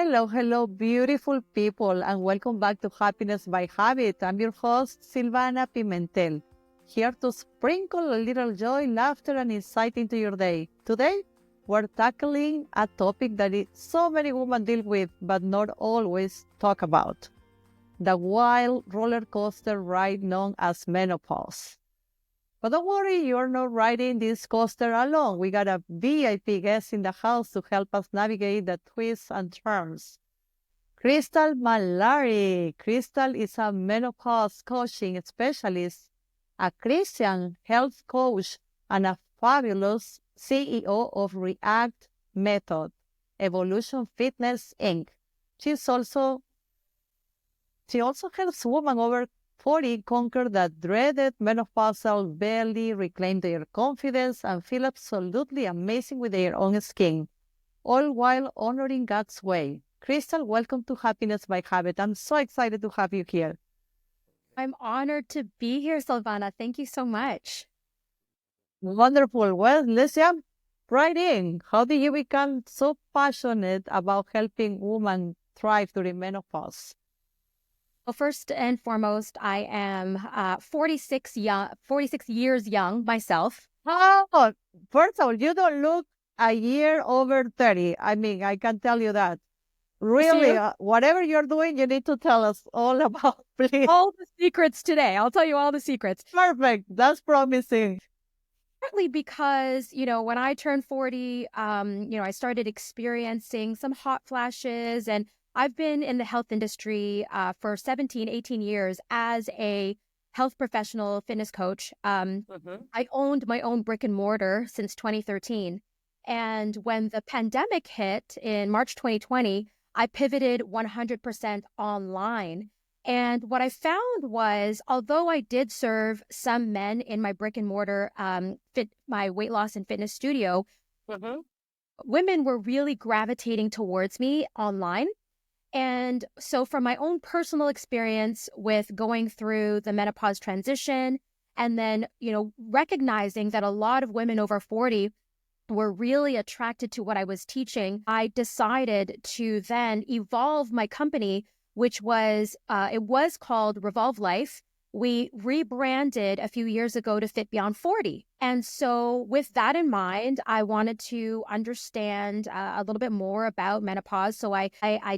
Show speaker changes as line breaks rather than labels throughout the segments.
Hello, hello, beautiful people, and welcome back to Happiness by Habit. I'm your host, Silvana Pimentel, here to sprinkle a little joy, laughter, and insight into your day. Today, we're tackling a topic that so many women deal with, but not always talk about: the wild roller coaster ride known as menopause. But don't worry, you're not riding this coaster alone. We got a VIP guest in the house to help us navigate the twists and turns. Crystal Mallari. Crystal is a menopause coaching specialist, a Christian health coach, and a fabulous CEO of React Method, Evolution Fitness Inc. She's also she also helps women over 40 conquer that dreaded menopausal belly, reclaim their confidence, and feel absolutely amazing with their own skin, all while honoring God's way. Crystal, welcome to Happiness by Habit. I'm so excited to have you here.
I'm honored to be here, Silvana. Thank you so much.
Wonderful. Well, let's jump right in. How did you become so passionate about helping women thrive during menopause?
Well, first and foremost, I am 46 years young myself.
Oh, first of all, you don't look a year over 30. I mean, I can tell you that. Really,
See,
whatever you're doing, you need to tell us all about, please.
all the secrets today. I'll tell you all the secrets.
Perfect. That's promising.
Partly because, when I turned 40, I started experiencing some hot flashes, and I've been in the health industry for 17, 18 years as a health professional fitness coach. I owned my own brick and mortar since 2013. And when the pandemic hit in March 2020, I pivoted 100% online. And what I found was, although I did serve some men in my brick and mortar my weight loss and fitness studio, women were really gravitating towards me online. And so from my own personal experience with going through the menopause transition, and then, recognizing that a lot of women over 40 were really attracted to what I was teaching, I decided to then evolve my company, which was, it was called Revolve Life. We rebranded a few years ago to Fit Beyond 40. And so with that in mind, I wanted to understand a little bit more about menopause. So I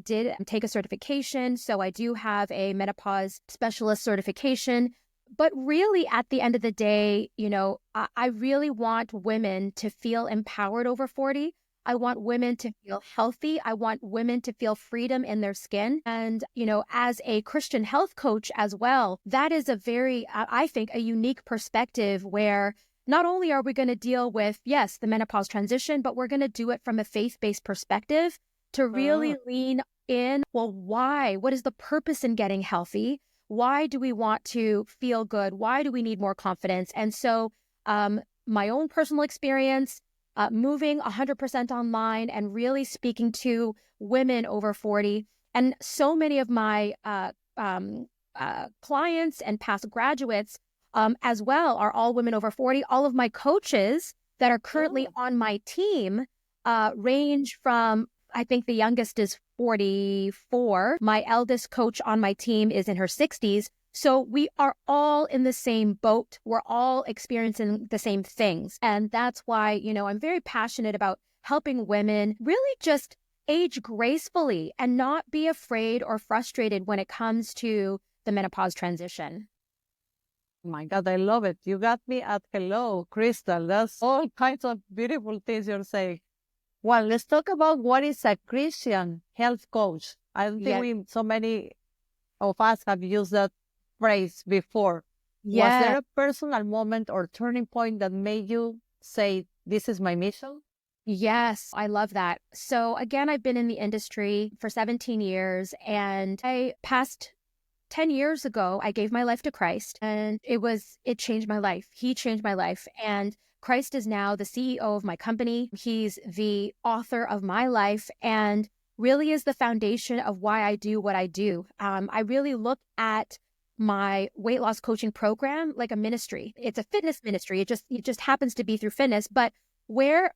did take a certification. So I do have a menopause specialist certification. But really, at the end of the day, I really want women to feel empowered over 40. I want women to feel healthy. I want women to feel freedom in their skin. And, as a Christian health coach as well, that is a very, I think, a unique perspective where not only are we going to deal with, yes, the menopause transition, but we're going to do it from a faith-based perspective to really lean in. Well, why? What is the purpose in getting healthy? Why do we want to feel good? Why do we need more confidence? And so my own personal experience, moving 100% online and really speaking to women over 40. And so many of my clients and past graduates as well are all women over 40. All of my coaches that are currently on my team range from, I think the youngest is 44. My eldest coach on my team is in her 60s. So we are all in the same boat. We're all experiencing the same things. And that's why, I'm very passionate about helping women really just age gracefully and not be afraid or frustrated when it comes to the menopause transition.
Oh my God, I love it. You got me at hello, Crystal. That's all kinds of beautiful things you're saying. Well, let's talk about what is a Christian health coach. I don't think so many of us have used that phrase before. Was there a personal moment or turning point that made you say, this is my mission?
Yes, I love that. So again, I've been in the industry for 17 years, and past 10 years ago, I gave my life to Christ, and it changed my life. He changed my life. And Christ is now the CEO of my company. He's the author of my life and really is the foundation of why I do what I do. I really look at my weight loss coaching program like a ministry. It's a fitness ministry. It just happens to be through fitness, but where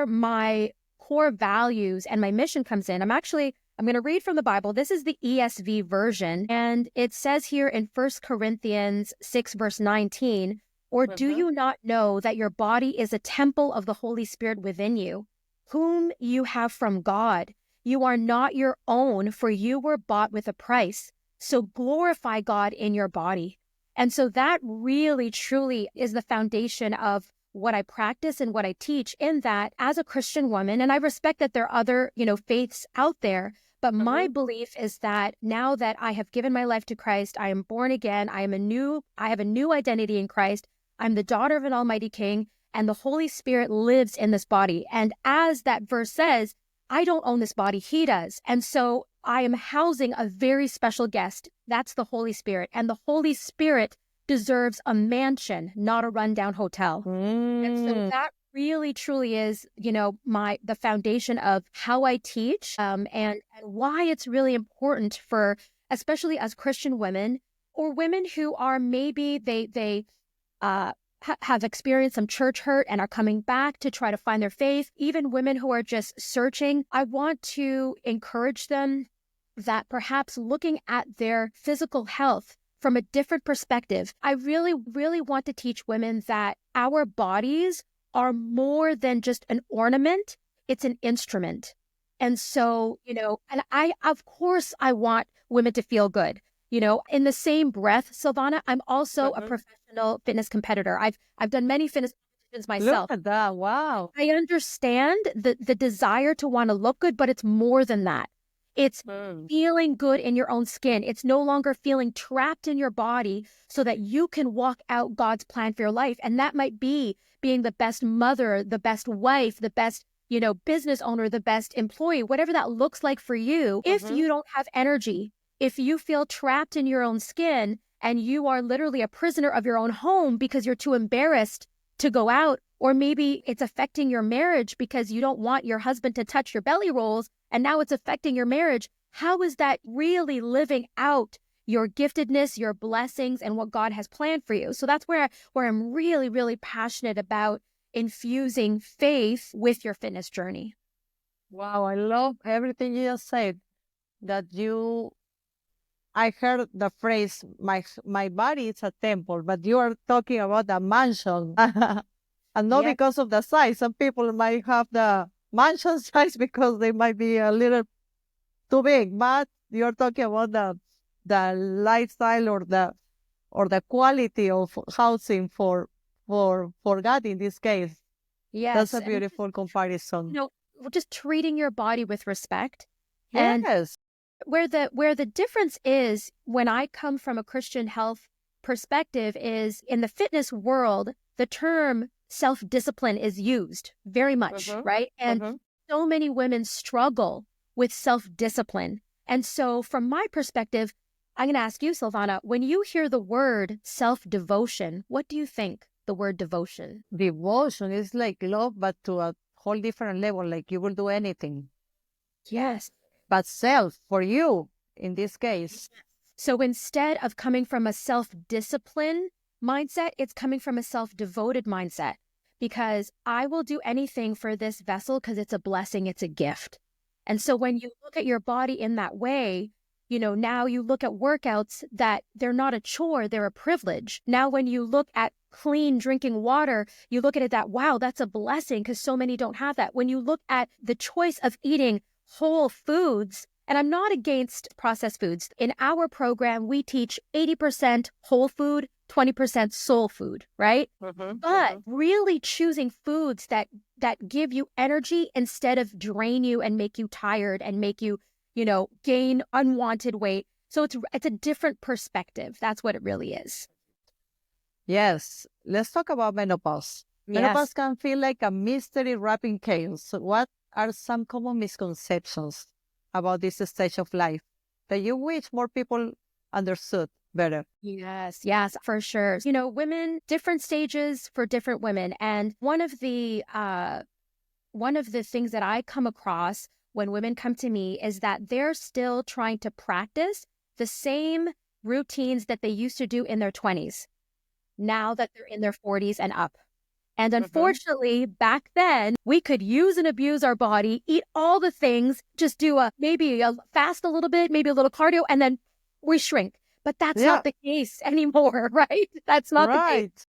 my core values and my mission comes in. I'm going to read from the Bible. This is the ESV version. And it says here in 1 Corinthians 6, verse 19, or do you not know that your body is a temple of the Holy Spirit within you, whom you have from God? You are not your own, for you were bought with a price. So glorify God in your body. And so that really, truly is the foundation of what I practice and what I teach, in that as a Christian woman, and I respect that there are other, faiths out there, but my belief is that now that I have given my life to Christ, I am born again, I have a new identity in Christ. I'm the daughter of an Almighty King, and the Holy Spirit lives in this body. And as that verse says, I don't own this body, He does. And so I am housing a very special guest. That's the Holy Spirit. And the Holy Spirit deserves a mansion, not a rundown hotel. And so that really, truly is, the foundation of how I teach, and why it's really important for, especially as Christian women, or women who are maybe they have experienced some church hurt and are coming back to try to find their faith, even women who are just searching. I want to encourage them that perhaps looking at their physical health from a different perspective, I really, really want to teach women that our bodies are more than just an ornament. It's an instrument. And so, and of course, I want women to feel good. In the same breath, Silvana, I'm also a professional fitness competitor. I've done many fitness competitions myself.
Look at that. Wow.
I understand the desire to want to look good, but it's more than that. It's feeling good in your own skin. It's no longer feeling trapped in your body so that you can walk out God's plan for your life. And that might be being the best mother, the best wife, the best, business owner, the best employee, whatever that looks like for you. If you don't have energy, if you feel trapped in your own skin and you are literally a prisoner of your own home because you're too embarrassed to go out, or maybe it's affecting your marriage because you don't want your husband to touch your belly rolls, and now it's affecting your marriage. How is that really living out your giftedness, your blessings, and what God has planned for you? So that's where I'm really, really passionate about infusing faith with your fitness journey.
Wow, I love everything you just said. I heard the phrase, my body is a temple, but you are talking about a mansion. And not because of the size. Some people might have the mansion size because they might be a little too big, but you're talking about the lifestyle or the quality of housing for God in this case.
Yes.
That's a beautiful comparison.
Just treating your body with respect.
Yes.
And where the difference is, when I come from a Christian health perspective, is in the fitness world, the term self-discipline is used very much, right? And so many women struggle with self-discipline. And so from my perspective, I'm going to ask you, Silvana, when you hear the word self-devotion, what do you think the word devotion?
Devotion is like love, but to a whole different level, like you will do anything.
Yes.
But self, for you, in this case.
So instead of coming from a self-discipline mindset, it's coming from a self-devoted mindset, because I will do anything for this vessel because it's a blessing, it's a gift. And so when you look at your body in that way, now you look at workouts that they're not a chore, they're a privilege. Now, when you look at clean drinking water, you look at it that, wow, that's a blessing because so many don't have that. When you look at the choice of eating whole foods, and I'm not against processed foods. In our program, we teach 80% whole food, 20% soul food, right? But really choosing foods that give you energy instead of drain you and make you tired and make you, gain unwanted weight. So it's a different perspective. That's what it really is.
Yes. Let's talk about menopause. Menopause can feel like a mystery wrapped in chaos. So what are some common misconceptions about this stage of life that you wish more people understood better?
Yes, for sure. Women, different stages for different women. And one of the things that I come across when women come to me is that they're still trying to practice the same routines that they used to do in their 20s, now that they're in their 40s and up. And unfortunately, back then, we could use and abuse our body, eat all the things, just do maybe a fast a little bit, maybe a little cardio, and then we shrink. But that's
Yeah,
not the case anymore, right? That's not the case.
right.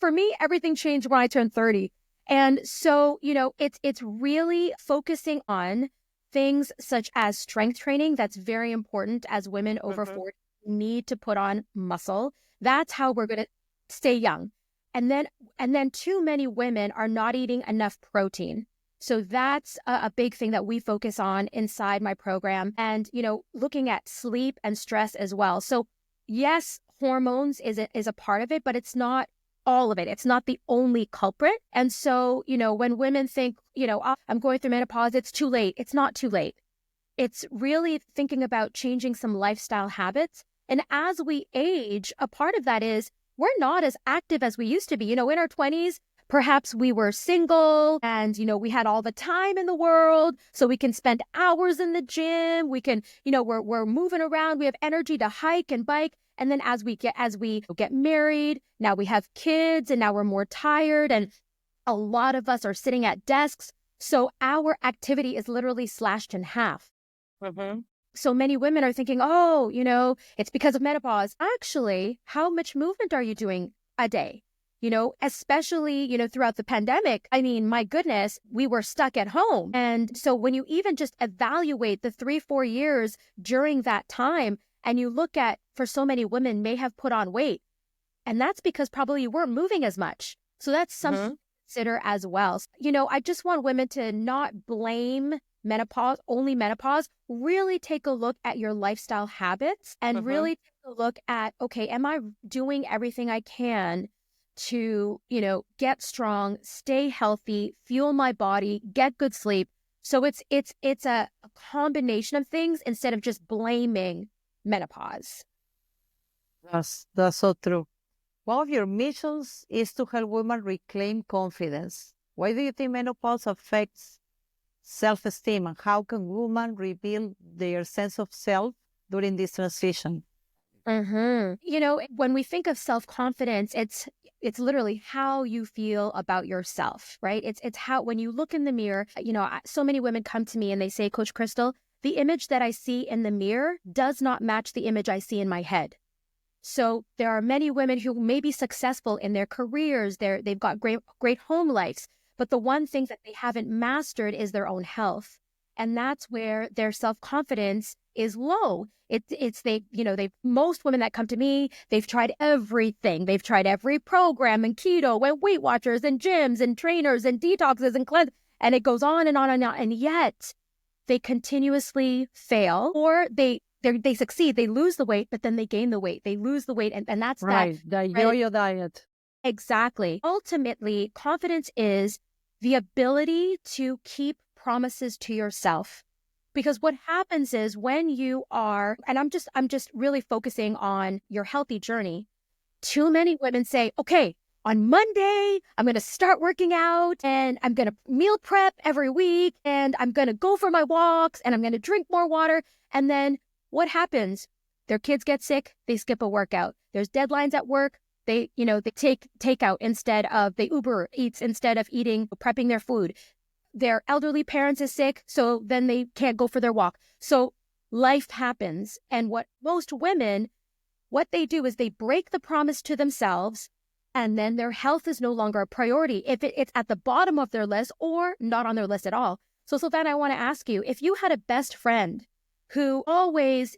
For me, everything changed when I turned 30. And so, it's really focusing on things such as strength training. That's very important as women over 40 need to put on muscle. That's how we're going to stay young. And then too many women are not eating enough protein. So that's a big thing that we focus on inside my program. And, looking at sleep and stress as well. So yes, hormones is a part of it, but it's not all of it. It's not the only culprit. And so, when women think, "Oh, I'm going through menopause, it's too late." It's not too late. It's really thinking about changing some lifestyle habits. And as we age, a part of that is we're not as active as we used to be. In our 20s, perhaps we were single and, we had all the time in the world. So we can spend hours in the gym. We can, we're moving around. We have energy to hike and bike. And then as we get married, now we have kids and now we're more tired. And a lot of us are sitting at desks. So our activity is literally slashed in half. So many women are thinking, oh, it's because of menopause. Actually, how much movement are you doing a day? Especially, throughout the pandemic. I mean, my goodness, we were stuck at home. And so when you even just evaluate the 3-4 years during that time, and you look at, for so many women may have put on weight, and that's because probably you weren't moving as much. So that's something to consider as well. I just want women to not blame only menopause, really take a look at your lifestyle habits and really take a look at, okay, am I doing everything I can to, get strong, stay healthy, fuel my body, get good sleep. So it's a combination of things instead of just blaming menopause.
That's so true. One of your missions is to help women reclaim confidence. Why do you think menopause affects self-esteem, and how can women rebuild their sense of self during this transition?
When we think of self-confidence, it's literally how you feel about yourself, right? It's how, when you look in the mirror, so many women come to me and they say, Coach Crystal, the image that I see in the mirror does not match the image I see in my head. So there are many women who may be successful in their careers, they've got great home lives, but the one thing that they haven't mastered is their own health. And that's where their self-confidence is low. Most women that come to me, they've tried everything. They've tried every program and keto and Weight Watchers and gyms and trainers and detoxes and cleanse, and it goes on and on and on. And yet they continuously fail, or they succeed. They lose the weight, but then they gain the weight. They lose the weight. And that's
right. The yo-yo diet.
Exactly. Ultimately, confidence is the ability to keep promises to yourself. Because what happens is when you are, and I'm just really focusing on your healthy journey, too many women say, okay, on Monday, I'm going to start working out and I'm going to meal prep every week and I'm going to go for my walks and I'm going to drink more water. And then what happens? Their kids get sick, they skip a workout. There's deadlines at work. They take takeout they Uber Eats instead of prepping their food. Their elderly parents is sick, so then they can't go for their walk. So life happens. And what most women, what they do is they break the promise to themselves, and then their health is no longer a priority if it's at the bottom of their list or not on their list at all. So Silvana, I want to ask you, if you had a best friend who always,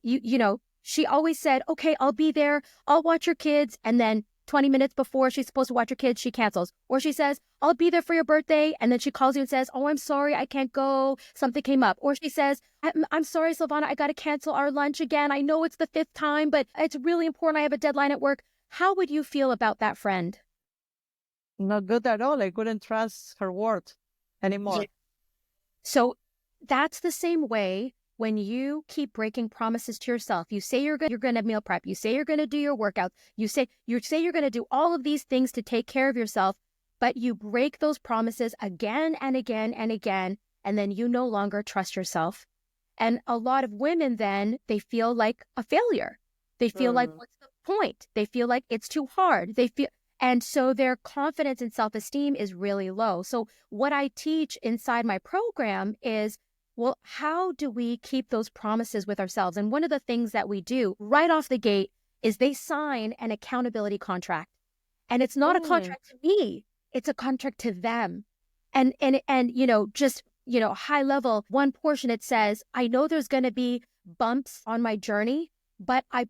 she always said, okay, I'll be there, I'll watch your kids, and then 20 minutes before she's supposed to watch her kids, she cancels. Or she says, I'll be there for your birthday. And then she calls you and says, oh, I'm sorry, I can't go. Something came up. Or she says, I'm sorry, Silvana, I got to cancel our lunch again. I know it's the 5th time, but it's really important. I have a deadline at work. How would you feel about that friend?
Not good at all. I couldn't trust her word anymore.
So that's the same way when you keep breaking promises to yourself. You say you're going to meal prep. You say you're going to do your workouts. You say you're going to do all of these things to take care of yourself, but you break those promises again and again and again, and then you no longer trust yourself. And a lot of women then, they feel like a failure. They feel like, what's the point? They feel like it's too hard. And so their confidence and self-esteem is really low. So what I teach inside my program is, well, how do we keep those promises with ourselves? And one of the things that we do right off the gate is they sign an accountability contract. And it's not a contract to me, it's a contract to them. And just, high level, one portion it says, I know there's going to be bumps on my journey, but I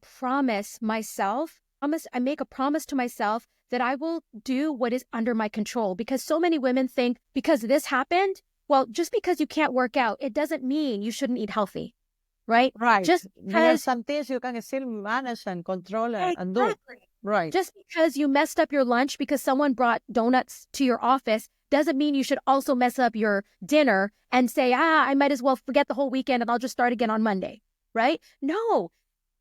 make a promise to myself that I will do what is under my control. Because so many women think because this happened, well, just because you can't work out, it doesn't mean you shouldn't eat healthy, right?
Right.
Just
There are
because
some things you can still manage and control and do.
exactly.
Right.
Just because you messed up your lunch because someone brought donuts to your office doesn't mean you should also mess up your dinner and say, I might as well forget the whole weekend and I'll just start again on Monday, right? No,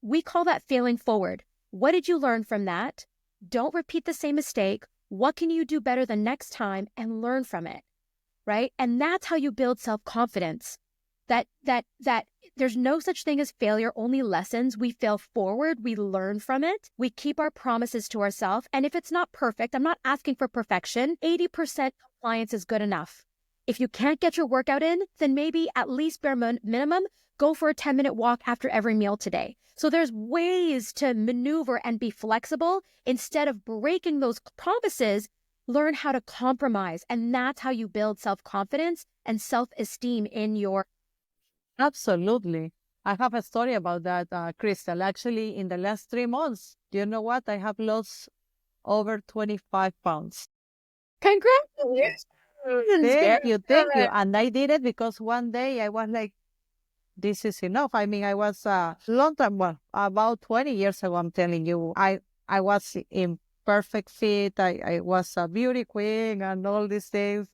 we call that failing forward. What did you learn from that? Don't repeat the same mistake. What can you do better the next time and learn from it, right? And that's how you build self-confidence. That there's no such thing as failure, only lessons. We fail forward, we learn from it. We keep our promises to ourselves. And if it's not perfect, I'm not asking for perfection. 80% compliance is good enough. If you can't get your workout in, then maybe at least bare minimum, go for a 10-minute walk after every meal today. So there's ways to maneuver and be flexible. Instead of breaking those promises, learn how to compromise. And that's how you build self-confidence and self-esteem in your.
Absolutely. I have a story about that, Crystal. Actually, in the last 3 months, you know what? I have lost over 25 pounds.
Congratulations.
Thank you. And I did it because one day I was like, this is enough. I mean, I was long time, well, about 20 years ago, I'm telling you, I was in perfect fit. I was a beauty queen and all these things.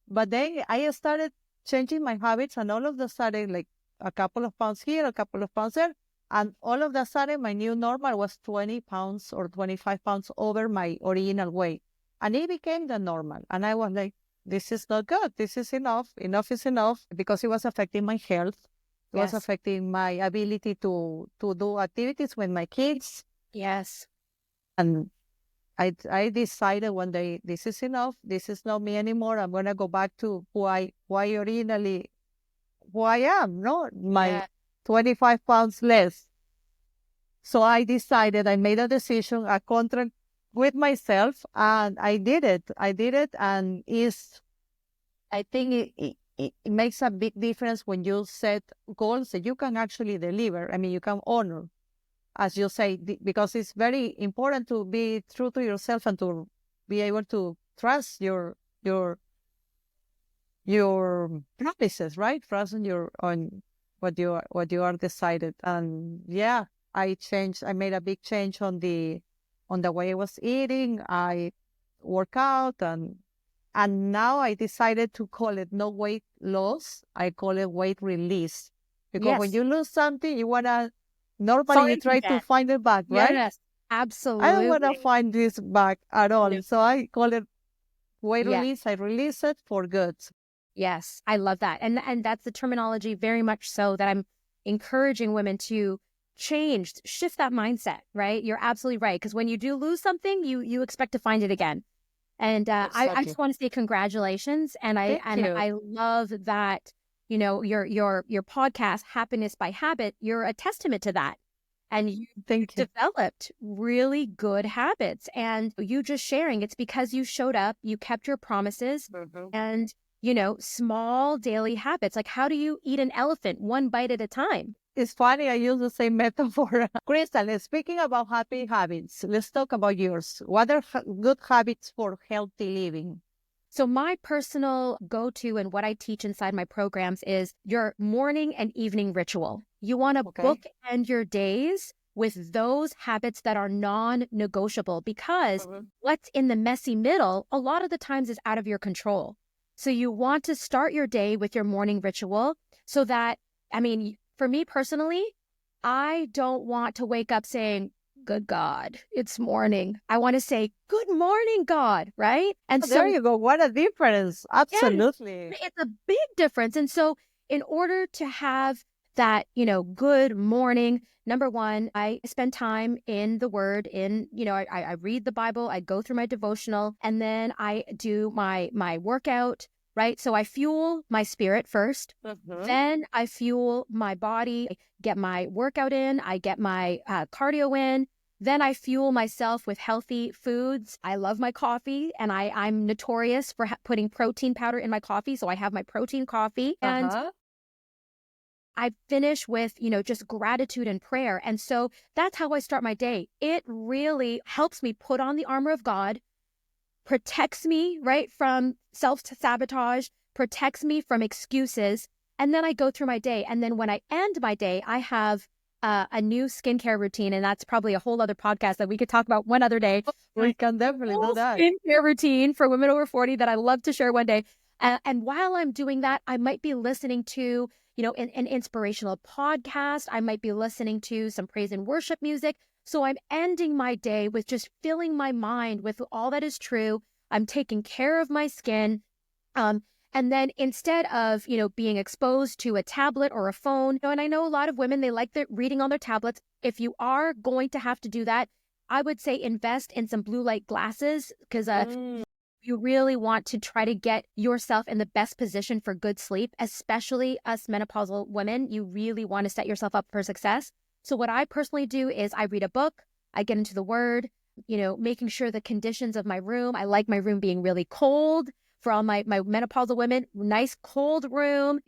But then I started changing my habits, and all of a sudden, like a couple of pounds here, a couple of pounds there, and all of a sudden, my new normal was 20 pounds or 25 pounds over my original weight. And it became the normal. And I was like, this is not good. This is enough. Enough is enough, because it was affecting my health. It was affecting my ability to do activities with my kids.
Yes.
And I decided one day, this is enough. This is not me anymore. I'm going to go back to who I am, no? My 25 pounds less. So I decided, I made a decision, a contract with myself, and I did it. And I think it makes a big difference when you set goals that you can actually deliver. I mean, you can honor, as you say, because it's very important to be true to yourself and to be able to trust your practices, right? Trust on what you are decided. And yeah, I made a big change on the way I was eating. I work out, and now I decided to call it no weight loss. I call it weight release, because when you lose something, you wanna. Normally, you try to find it back, right?
Yes, absolutely.
I don't want to find this back at all. No. So I call it weight release. I release it for good.
Yes, I love that. And that's the terminology very much so that I'm encouraging women to shift that mindset, right? You're absolutely right. Because when you do lose something, you expect to find it again. And I just want to say congratulations. And I love that. Your podcast, Happiness by Habit, you're a testament to that. And you developed really good habits. And you just sharing, it's because you showed up, you kept your promises, and, small daily habits. Like, how do you eat an elephant one bite at a time?
It's funny, I use the same metaphor. Crystal, speaking about happy habits, let's talk about yours. What are good habits for healthy living?
So my personal go-to and what I teach inside my programs is your morning and evening ritual. You want to bookend your days with those habits that are non-negotiable, because what's in the messy middle, a lot of the times, is out of your control. So you want to start your day with your morning ritual so that, for me personally, I don't want to wake up saying, good God, it's morning. I want to say, good morning, God, right? And so
there you go. What a difference. Absolutely.
Yeah, it's a big difference. And so in order to have that, good morning. Number one, I spend time in the Word, I read the Bible, I go through my devotional, and then I do my workout, right? So I fuel my spirit first, then I fuel my body, I get my workout in, I get my cardio in, then I fuel myself with healthy foods. I love my coffee, and I'm notorious for putting protein powder in my coffee, so I have my protein coffee, and I finish with, just gratitude and prayer. And so that's how I start my day. It really helps me put on the armor of God, protects me, right, from self-sabotage, protects me from excuses. And then I go through my day. And then when I end my day, I have a new skincare routine. And that's probably a whole other podcast that we could talk about one other day.
We can definitely do that.
Skincare routine for women over 40 that I love to share one day. And while I'm doing that, I might be listening to, an inspirational podcast. I might be listening to some praise and worship music. So I'm ending my day with just filling my mind with all that is true. I'm taking care of my skin. And then instead of, being exposed to a tablet or a phone, and I know a lot of women, they like their reading on their tablets. If you are going to have to do that, I would say invest in some blue light glasses, because you really want to try to get yourself in the best position for good sleep, especially us menopausal women. You really want to set yourself up for success. So what I personally do is I read a book, I get into the Word, making sure the conditions of my room, I like my room being really cold for all my menopausal women, nice cold room,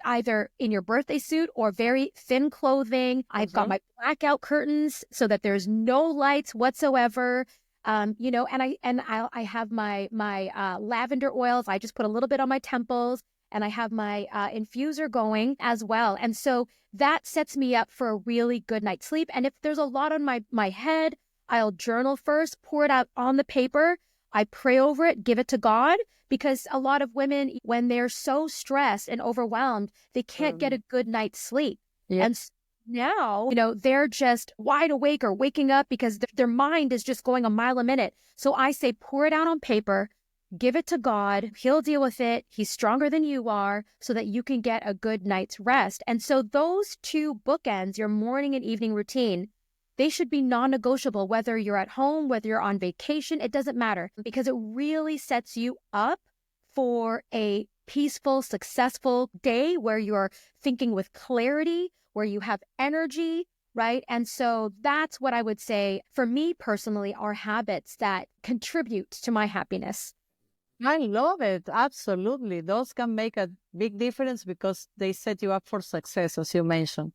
either in your birthday suit or very thin clothing. I've got my blackout curtains so that there's no lights whatsoever. And I have my lavender oils. I just put a little bit on my temples, and I have my infuser going as well. And so that sets me up for a really good night's sleep. And if there's a lot on my head, I'll journal first, pour it out on the paper. I pray over it, give it to God, because a lot of women, when they're so stressed and overwhelmed, they can't get a good night's sleep.
Yeah.
And now, they're just wide awake or waking up because their mind is just going a mile a minute. So I say, pour it out on paper, give it to God. He'll deal with it. He's stronger than you are, so that you can get a good night's rest. And so those two bookends, your morning and evening routine, they should be non-negotiable, whether you're at home, whether you're on vacation, it doesn't matter, because it really sets you up for a peaceful, successful day where you're thinking with clarity, where you have energy, right? And so that's what I would say, for me personally, are habits that contribute to my happiness.
I love it. Absolutely. Those can make a big difference because they set you up for success, as you mentioned.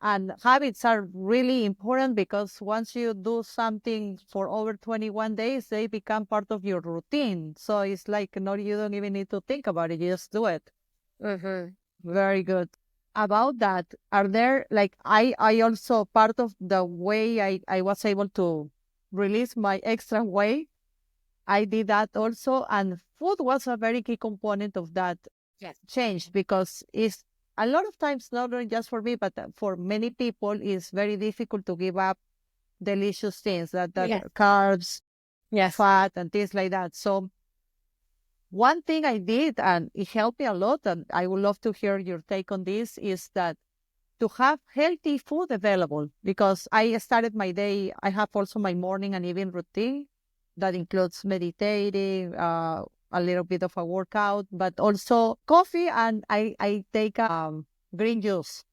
And habits are really important because once you do something for over 21 days, they become part of your routine. So it's like, no, you don't even need to think about it. You just do it. Very good. About that, are there, like, I also, part of the way I was able to release my extra weight, I did that also. And food was a very key component of that change, because it's a lot of times, not only just for me, but for many people, it's very difficult to give up delicious things, that carbs, fat, and things like that. So one thing I did, and it helped me a lot, and I would love to hear your take on this, is that to have healthy food available, because I started my day, I have also my morning and evening routine that includes meditating, a little bit of a workout, but also coffee, and I take green juice.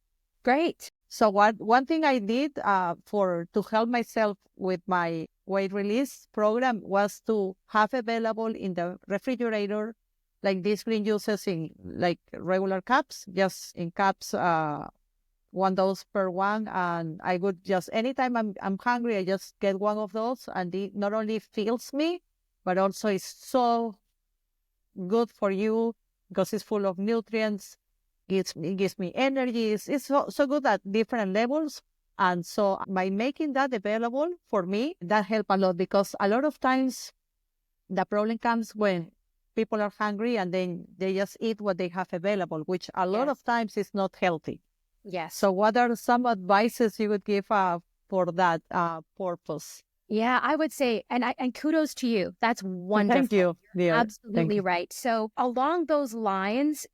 Great.
So one thing I did to help myself with my weight release program was to have available in the refrigerator, like these green juices in like regular cups, just in cups, 1 dose per one. And I would just, anytime I'm hungry, I just get one of those, and it not only fills me, but also it's so good for you because it's full of nutrients. It gives me energy. It's so good at different levels. And so by making that available for me, that helped a lot, because a lot of times the problem comes when people are hungry and then they just eat what they have available, which a lot of times is not healthy.
Yes.
So what are some advices you would give for that purpose?
Yeah, I would say, and kudos to you. That's wonderful.
Thank you.
You're absolutely right. So along those lines,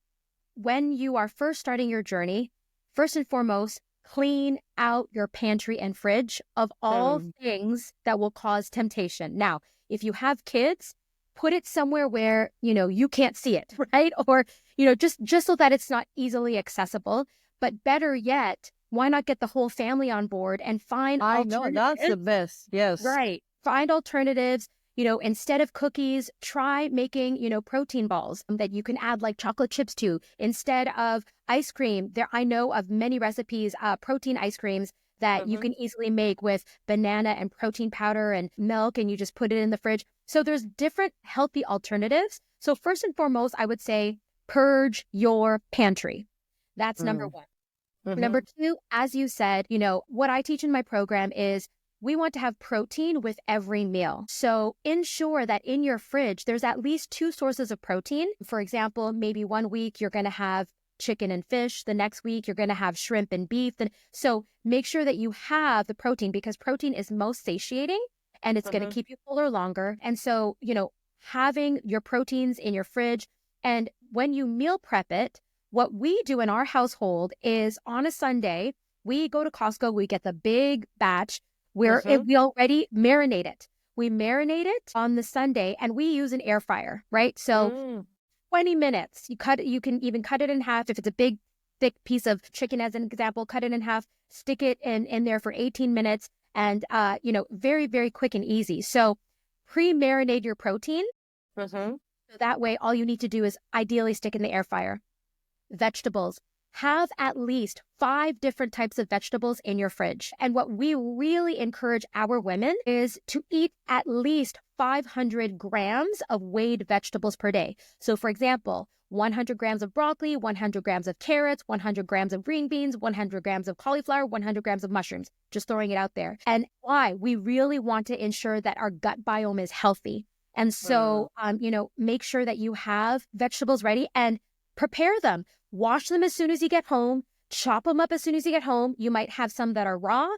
when you are first starting your journey, first and foremost, clean out your pantry and fridge of all things that will cause temptation. Now, if you have kids, put it somewhere where, you can't see it, right? Or, just so that it's not easily accessible. But better yet, why not get the whole family on board and find alternatives?
I know, that's the best. Yes.
Right. Find alternatives. Instead of cookies, try making, protein balls that you can add like chocolate chips to. Instead of ice cream, I know of many recipes, protein ice creams that you can easily make with banana and protein powder and milk, and you just put it in the fridge. So there's different healthy alternatives. So first and foremost, I would say purge your pantry. That's number one. Number two, as you said, what I teach in my program is we want to have protein with every meal. So ensure that in your fridge, there's at least 2 sources of protein. For example, maybe one week you're going to have chicken and fish. The next week, you're going to have shrimp and beef. So make sure that you have the protein, because protein is most satiating and it's going to keep you fuller longer. And so, having your proteins in your fridge, and when you meal prep it, what we do in our household is on a Sunday, we go to Costco, we get the big batch where we already marinate it. We marinate it on the Sunday, and we use an air fryer, right? So 20 minutes, you can even cut it in half. If it's a big, thick piece of chicken, as an example, cut it in half, stick it in there for 18 minutes, and, very, very quick and easy. So pre-marinate your protein. So that way, all you need to do is ideally stick in the air fryer. Vegetables. Have at least 5 different types of vegetables in your fridge. And what we really encourage our women is to eat at least 500 grams of weighed vegetables per day. So for example, 100 grams of broccoli, 100 grams of carrots, 100 grams of green beans, 100 grams of cauliflower, 100 grams of mushrooms, just throwing it out there. And why? We really want to ensure that our gut biome is healthy. And so, make sure that you have vegetables ready and prepare them. Wash them as soon as you get home. Chop them up as soon as you get home. You might have some that are raw,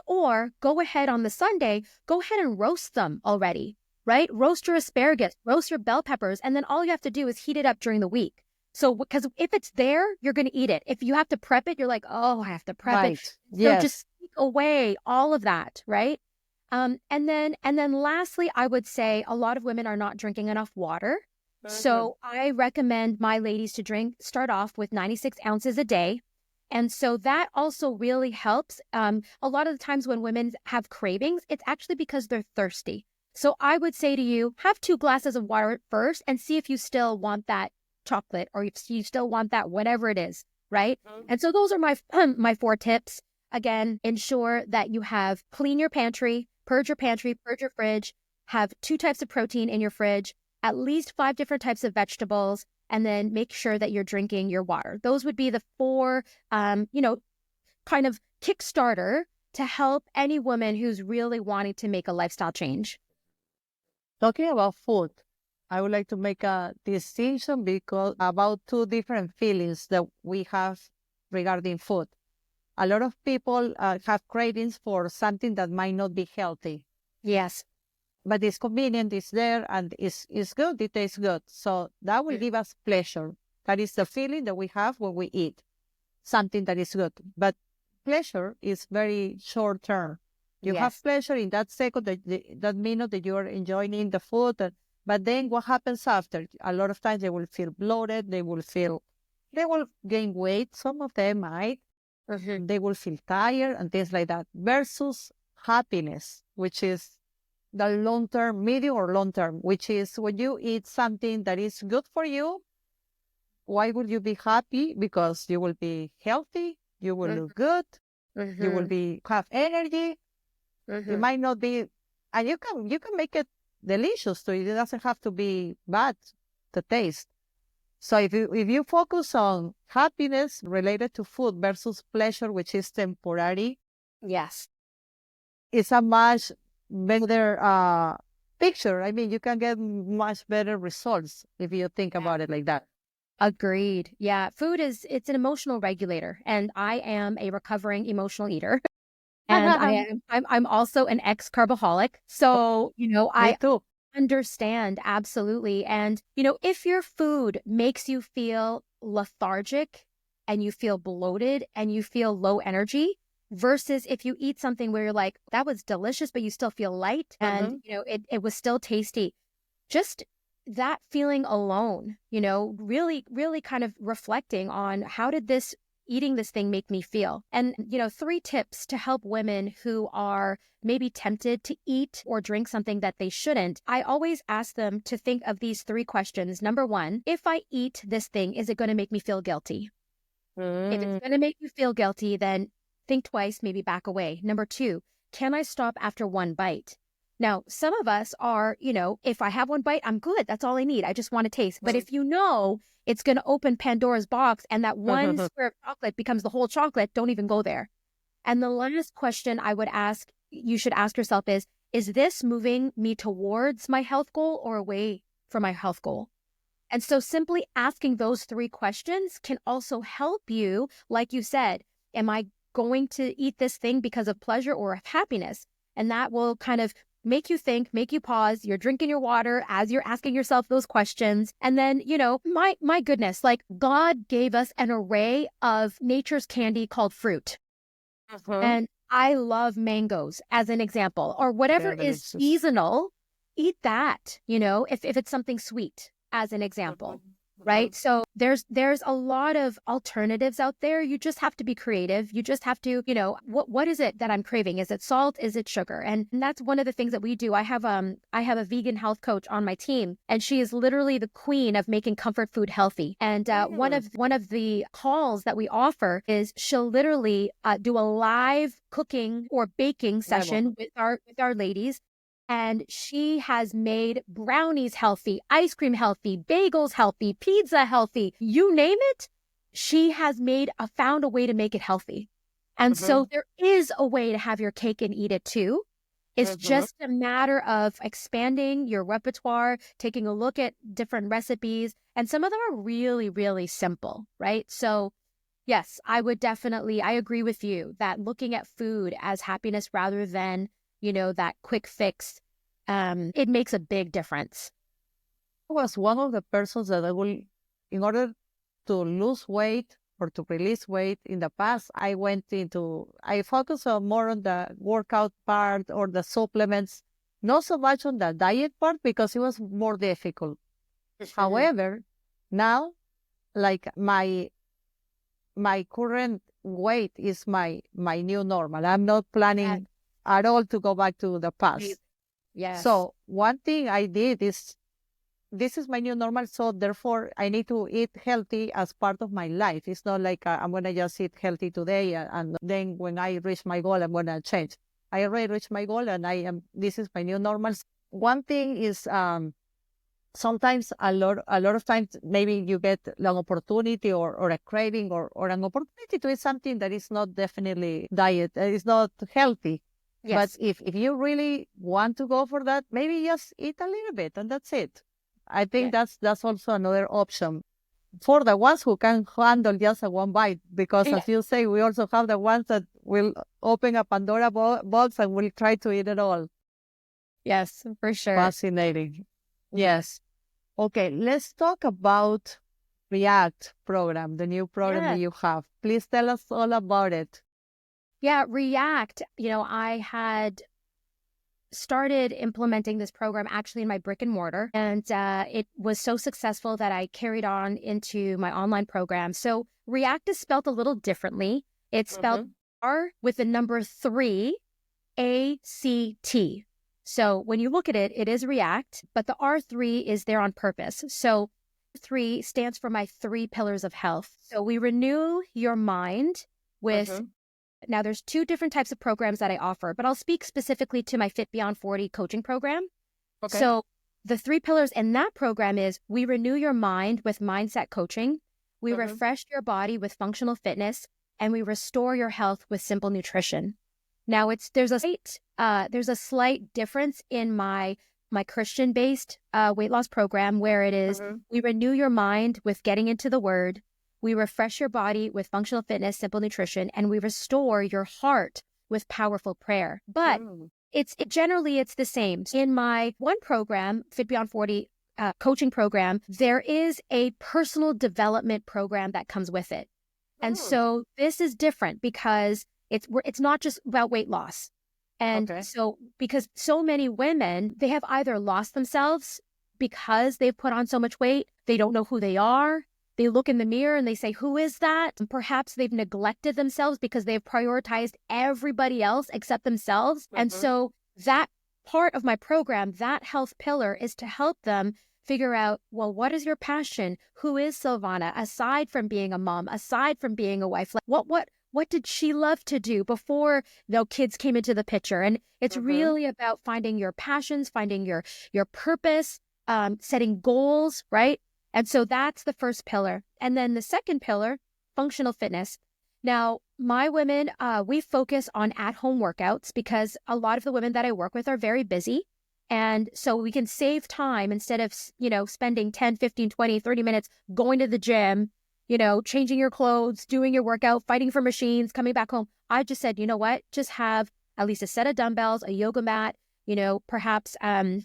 or go ahead on the Sunday, go ahead and roast them already, right? Roast your asparagus, roast your bell peppers, and then all you have to do is heat it up during the week. So, because if it's there, you're going to eat it. If you have to prep it, you're like, oh, I have to prep it. So just take away all of that, right? And then lastly, I would say a lot of women are not drinking enough water. So I recommend my ladies to start off with 96 ounces a day. And so that also really helps. A lot of the times when women have cravings, it's actually because they're thirsty. So I would say to you, have 2 glasses of water first and see if you still want that chocolate, or if you still want that, whatever it is, right? And so those are my 4 tips. Again, ensure that you have clean your pantry, purge your fridge, have 2 types of protein in your fridge, at least 5 different types of vegetables, and then make sure that you're drinking your water. Those would be the 4, kind of Kickstarter to help any woman who's really wanting to make a lifestyle change.
Talking about food, I would like to make a distinction because about 2 different feelings that we have regarding food. A lot of people have cravings for something that might not be healthy.
Yes.
But it's convenient, it's there, and it's good, it tastes good. So that will give us pleasure. That is the feeling that we have when we eat something that is good. But pleasure is very short term. You have pleasure in that second, that minute that you are enjoying the food. But then what happens after? A lot of times they will feel bloated, they will gain weight. Some of them might. They will feel tired and things like that. Versus happiness, which is the long-term, medium or long-term, which is when you eat something that is good for you, why would you be happy? Because you will be healthy, you will look good, you will have energy. You might not be, and you can make it delicious too. It doesn't have to be bad to taste. So if you focus on happiness related to food versus pleasure, which is temporary, it's a much better picture. I mean, you can get much better results if you think about it like that.
Agreed. Yeah. Food it's an emotional regulator, and I am a recovering emotional eater. And I'm also an ex-carboholic. So,
Me too.
Understand. Absolutely. And, if your food makes you feel lethargic and you feel bloated and you feel low energy, versus if you eat something where you're like, that was delicious, but you still feel light and, it was still tasty. Just that feeling alone, really, really kind of reflecting on how did eating this thing make me feel? And, 3 tips to help women who are maybe tempted to eat or drink something that they shouldn't. I always ask them to think of these 3 questions. Number 1, if I eat this thing, is it going to make me feel guilty? If it's going to make you feel guilty, then think twice, maybe back away. Number 2, can I stop after 1 bite? Now, some of us are, if I have 1 bite, I'm good. That's all I need. I just want to taste. But if it's going to open Pandora's box and that 1 square of chocolate becomes the whole chocolate, don't even go there. And the last question you should ask yourself is this moving me towards my health goal or away from my health goal? And so simply asking those 3 questions can also help you, like you said, am I going to eat this thing because of pleasure or of happiness? And that will kind of make you think, make you pause. You're drinking your water as you're asking yourself those questions. And then, my goodness, like God gave us an array of nature's candy called fruit. And I love mangoes as an example, or whatever is seasonal, eat that, if it's something sweet as an example. Right. So there's a lot of alternatives out there. You just have to be creative. You just have to, what is it that I'm craving? Is it salt? Is it sugar? And that's one of the things that we do. I have a vegan health coach on my team, and she is literally the queen of making comfort food healthy. And one of the calls that we offer is she'll literally do a live cooking or baking session with our ladies. And she has made brownies healthy, ice cream healthy, bagels healthy, pizza healthy, you name it. She has found a way to make it healthy. And so there is a way to have your cake and eat it too. It's just a matter of expanding your repertoire, taking a look at different recipes. And some of them are really, really simple, right? So yes, I agree with you that looking at food as happiness rather than that quick fix, it makes a big difference.
I was one of the persons that in order to lose weight or to release weight in the past, I focused more on the workout part or the supplements, not so much on the diet part because it was more difficult. However, now, like my current weight is my new normal. I'm not planning at all to go back to the past.
Yes.
So one thing I did is, this is my new normal, so therefore I need to eat healthy as part of my life. It's not like I'm going to just eat healthy today and then when I reach my goal, I'm going to change. I already reached my goal and this is my new normal. One thing is sometimes a lot of times maybe you get an opportunity or a craving or an opportunity to eat something that is not definitely diet, it's not healthy.
Yes.
But if you really want to go for that, maybe just eat a little bit and that's it. I think that's also another option for the ones who can handle just a 1 bite, because as you say, we also have the ones that will open a Pandora box and will try to eat it all.
Yes, for sure.
Fascinating. Yes. Okay, let's talk about React program, the new program that you have. Please tell us all about it.
Yeah, React, I had started implementing this program actually in my brick and mortar, and it was so successful that I carried on into my online program. So React is spelled a little differently. It's spelled R with the number 3, A-C-T. So when you look at it, it is React, but the R3 is there on purpose. So 3 stands for my 3 pillars of health. So we renew your mind with Now, there's 2 different types of programs that I offer, but I'll speak specifically to my Fit Beyond 40 coaching program. Okay. So the 3 pillars in that program is we renew your mind with mindset coaching, we refresh your body with functional fitness, and we restore your health with simple nutrition. Now, there's a slight difference in my Christian-based weight loss program where it is we renew your mind with getting into the Word, we refresh your body with functional fitness, simple nutrition, and we restore your heart with powerful prayer. But generally it's the same. In my one program, Fit Beyond 40 coaching program, there is a personal development program that comes with it. And so this is different because it's not just about weight loss. And so because so many women, they have either lost themselves because they've put on so much weight, they don't know who they are. They look in the mirror and they say, who is that? And perhaps they've neglected themselves because they've prioritized everybody else except themselves. And so that part of my program, that health pillar, is to help them figure out, well, what is your passion? Who is Silvana? Aside from being a mom, aside from being a wife, like what did she love to do before kids came into the picture? And it's really about finding your passions, finding your purpose, setting goals, right? And so that's the first pillar. And then the second pillar, functional fitness. Now, my women, we focus on at-home workouts because a lot of the women that I work with are very busy. And so we can save time instead of, spending 10, 15, 20, 30 minutes going to the gym, changing your clothes, doing your workout, fighting for machines, coming back home. I just said, you know what? Just have at least a set of dumbbells, a yoga mat, perhaps a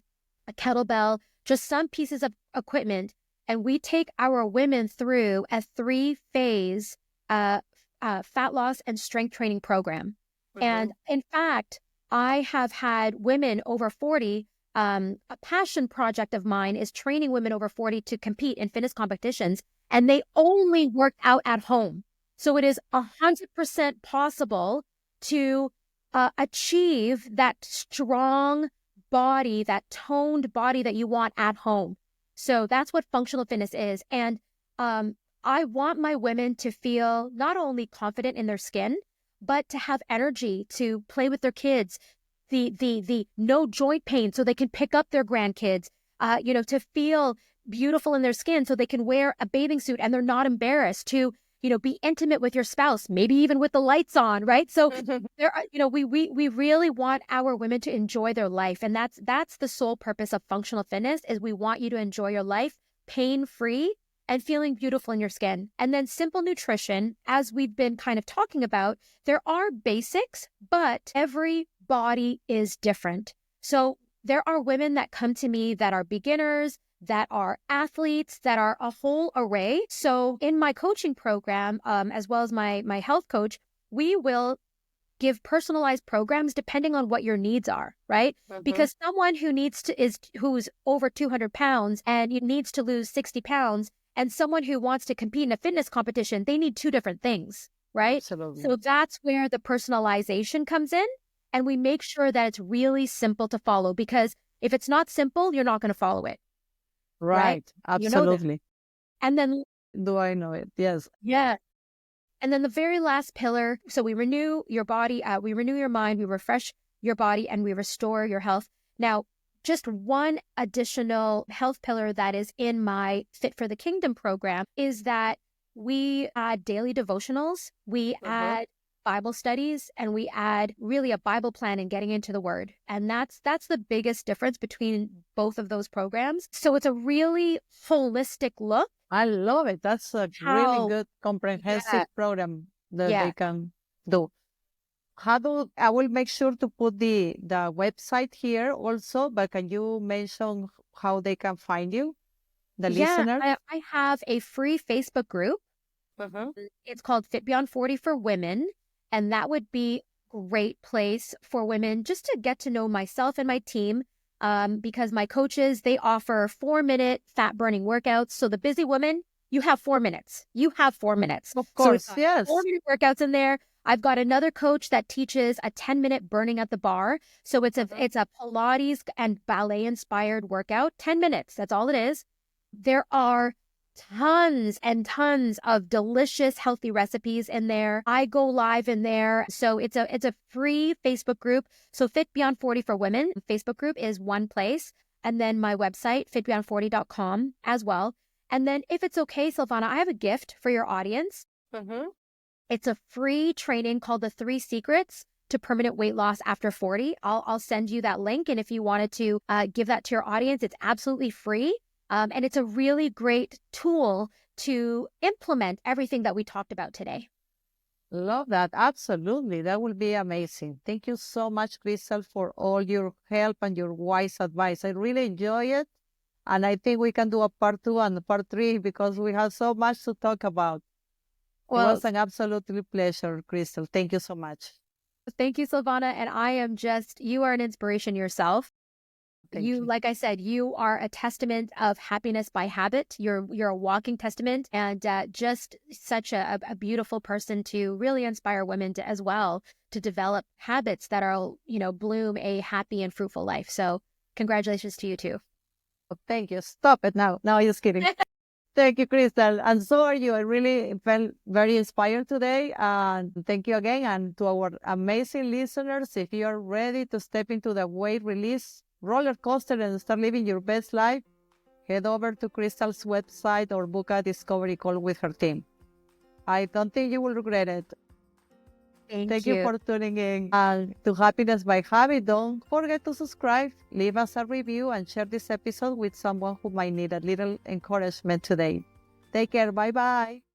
kettlebell, just some pieces of equipment. And we take our women through a 3-phase fat loss and strength training program. And in fact, I have had women over 40. A passion project of mine is training women over 40 to compete in fitness competitions, and they only work out at home. So it is 100% possible to achieve that strong body, that toned body that you want at home. So that's what functional fitness is. And I want my women to feel not only confident in their skin, but to have energy to play with their kids, the no joint pain so they can pick up their grandkids, to feel beautiful in their skin so they can wear a bathing suit and they're not embarrassed, to, be intimate with your spouse, maybe even with the lights on, right? So there are, we really want our women to enjoy their life. And that's the sole purpose of functional fitness, is we want you to enjoy your life pain-free and feeling beautiful in your skin. And then simple nutrition, as we've been kind of talking about, there are basics, but every body is different. So there are women that come to me that are beginners, that are athletes, that are a whole array. So in my coaching program, as well as my health coach, we will give personalized programs depending on what your needs are, right? Because someone who's over 200 pounds and needs to lose 60 pounds, and someone who wants to compete in a fitness competition, they need two different things, right?
Absolutely.
So that's where the personalization comes in. And we make sure that it's really simple to follow, because if it's not simple, you're not going to follow it.
Right. Absolutely.
And then,
Do I know it? Yes.
yeah. And then the very last pillar, so we renew your body, we renew your mind, we refresh your body, and we restore your health. Now, just one additional health pillar that is in my Fit for the Kingdom program is that we add daily devotionals, we add Bible studies, and we add really a Bible plan and getting into the Word. And that's the biggest difference between both of those programs. So it's a really holistic look.
I love it. That's a really good comprehensive program that they can do. I will make sure to put the website here also, but can you mention how they can find you, the listeners?
I have a free Facebook group. It's called Fit Beyond 40 for Women. And that would be a great place for women just to get to know myself and my team, because my coaches, they offer 4-minute fat burning workouts. So the busy woman, you have 4 minutes. You have 4 minutes.
Of course,
so
yes.
4-minute workouts in there. I've got another coach that teaches a 10-minute burning at the bar. So it's a Pilates and ballet inspired workout, 10 minutes. That's all it is. There are tons and tons of delicious, healthy recipes in there. I go live in there. So it's a free Facebook group. So Fit Beyond 40 for Women Facebook group is one place. And then my website, fitbeyond40.com as well. And then if it's okay, Silvana, I have a gift for your audience. It's a free training called the 3 Secrets to Permanent Weight Loss After 40. I'll send you that link. And if you wanted to give that to your audience, it's absolutely free. And it's a really great tool to implement everything that we talked about today.
Love that. Absolutely. That will be amazing. Thank you so much, Crystal, for all your help and your wise advice. I really enjoy it. And I think we can do a part 2 and a part 3 because we have so much to talk about. It
Well,
was an absolutely pleasure, Crystal. Thank you so much.
thank you, Silvana. And you are an inspiration yourself.
Thank you.
Like I said, you are a testament of happiness by habit. You're a walking testament, and just such a beautiful person to really inspire women as well to develop habits that are, bloom a happy and fruitful life. So congratulations to you too.
Oh, thank you. Stop it now. No, just kidding. Thank you, Crystal. And so are you. I really felt very inspired today. And thank you again. And to our amazing listeners, if you are ready to step into the weight release roller coaster and start living your best life, head over to Crystal's website or book a discovery call with her team. I don't think you will regret it. Thank you for tuning in. And to Happiness by Habit, don't forget to subscribe, leave us a review, and share this episode with someone who might need a little encouragement today. Take care. Bye-bye.